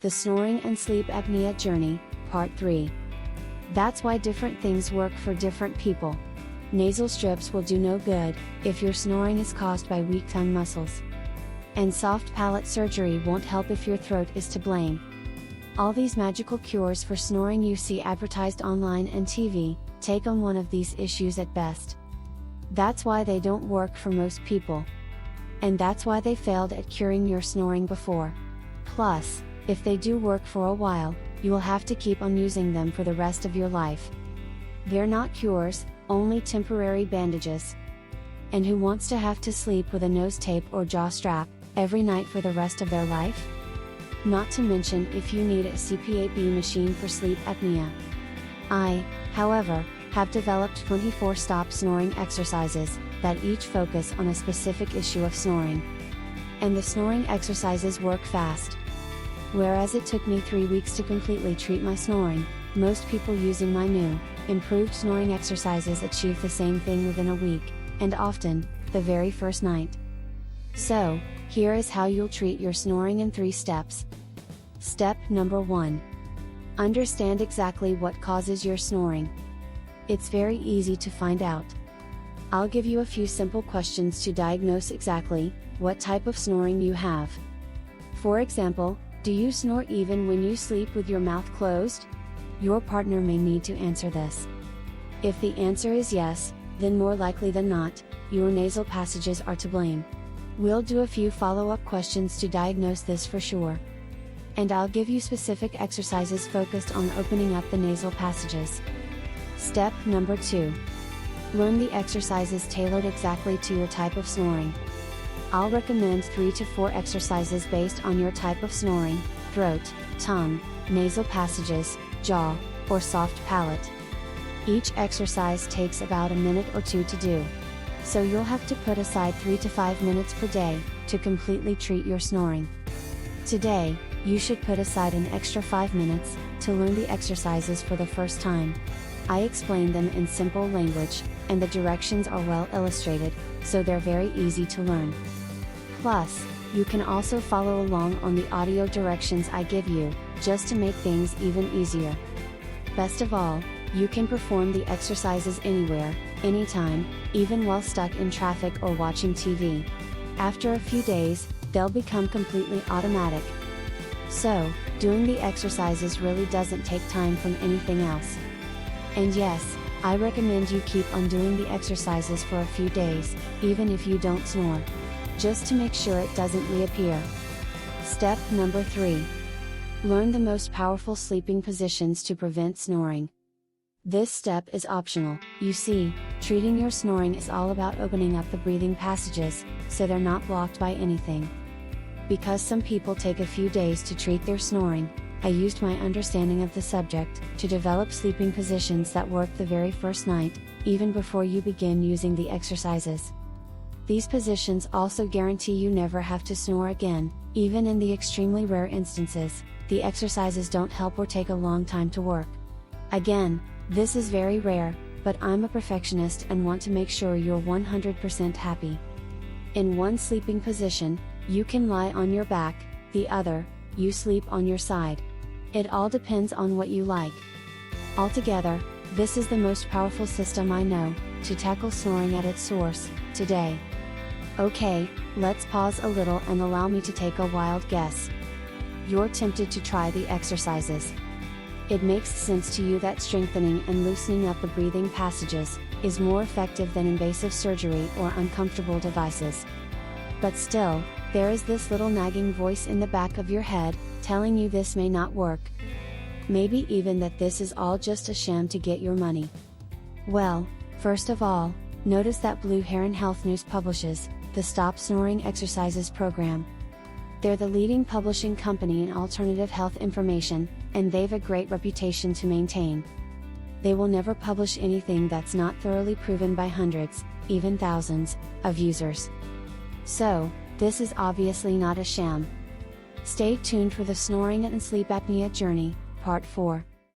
The Snoring and Sleep Apnea Journey, Part 3. That's why different things work for different people. Nasal strips will do no good if your snoring is caused by weak tongue muscles. And soft palate surgery won't help if your throat is to blame. All these magical cures for snoring you see advertised online and TV, take on one of these issues at best. That's why they don't work for most people. And that's why they failed at curing your snoring before. Plus, if they do work for a while, you will have to keep on using them for the rest of your life. They're not cures, only temporary bandages. And who wants to have to sleep with a nose tape or jaw strap every night for the rest of their life? Not to mention if you need a CPAP machine for sleep apnea. I, however, have developed 24 stop snoring exercises that each focus on a specific issue of snoring. And the snoring exercises work fast. Whereas it took me 3 weeks to completely treat my snoring, most people using my new, improved snoring exercises achieve the same thing within a week, and often, the very first night. So, here is how you'll treat your snoring in 3 steps. Step number 1. Understand exactly what causes your snoring. It's very easy to find out. I'll give you a few simple questions to diagnose exactly what type of snoring you have. For example, do you snore even when you sleep with your mouth closed? Your partner may need to answer this. If the answer is yes, then more likely than not, your nasal passages are to blame. We'll do a few follow-up questions to diagnose this for sure. And I'll give you specific exercises focused on opening up the nasal passages. Step number 2. Learn the exercises tailored exactly to your type of snoring. I'll recommend 3 to 4 exercises based on your type of snoring: throat, tongue, nasal passages, jaw, or soft palate. Each exercise takes about a minute or 2 to do. So you'll have to put aside 3 to 5 minutes per day to completely treat your snoring. Today, you should put aside an extra 5 minutes to learn the exercises for the first time. I explain them in simple language, and the directions are well illustrated, so they're very easy to learn. Plus, you can also follow along on the audio directions I give you, just to make things even easier. Best of all, you can perform the exercises anywhere, anytime, even while stuck in traffic or watching TV. After a few days, they'll become completely automatic. So, doing the exercises really doesn't take time from anything else. And yes, I recommend you keep on doing the exercises for a few days, even if you don't snore. Just to make sure it doesn't reappear. Step number 3. Learn the most powerful sleeping positions to prevent snoring. This step is optional. You see, treating your snoring is all about opening up the breathing passages, so they're not blocked by anything. Because some people take a few days to treat their snoring, I used my understanding of the subject to develop sleeping positions that work the very first night, even before you begin using the exercises. These positions also guarantee you never have to snore again, even in the extremely rare instances the exercises don't help or take a long time to work. Again, this is very rare, but I'm a perfectionist and want to make sure you're 100% happy. In one sleeping position, you can lie on your back, the other, you sleep on your side. It all depends on what you like. Altogether, this is the most powerful system I know to tackle snoring at its source today. Okay, let's pause a little and allow me to take a wild guess. You're tempted to try the exercises. It makes sense to you that strengthening and loosening up the breathing passages is more effective than invasive surgery or uncomfortable devices. But still, there is this little nagging voice in the back of your head, telling you this may not work. Maybe even that this is all just a sham to get your money. Well, first of all, notice that Blue Heron Health News publishes the Stop Snoring Exercises program. They're the leading publishing company in alternative health information, and they've a great reputation to maintain. They will never publish anything that's not thoroughly proven by hundreds, even thousands, of users. So, this is obviously not a sham. Stay tuned for the Snoring and Sleep Apnea Journey, Part 4.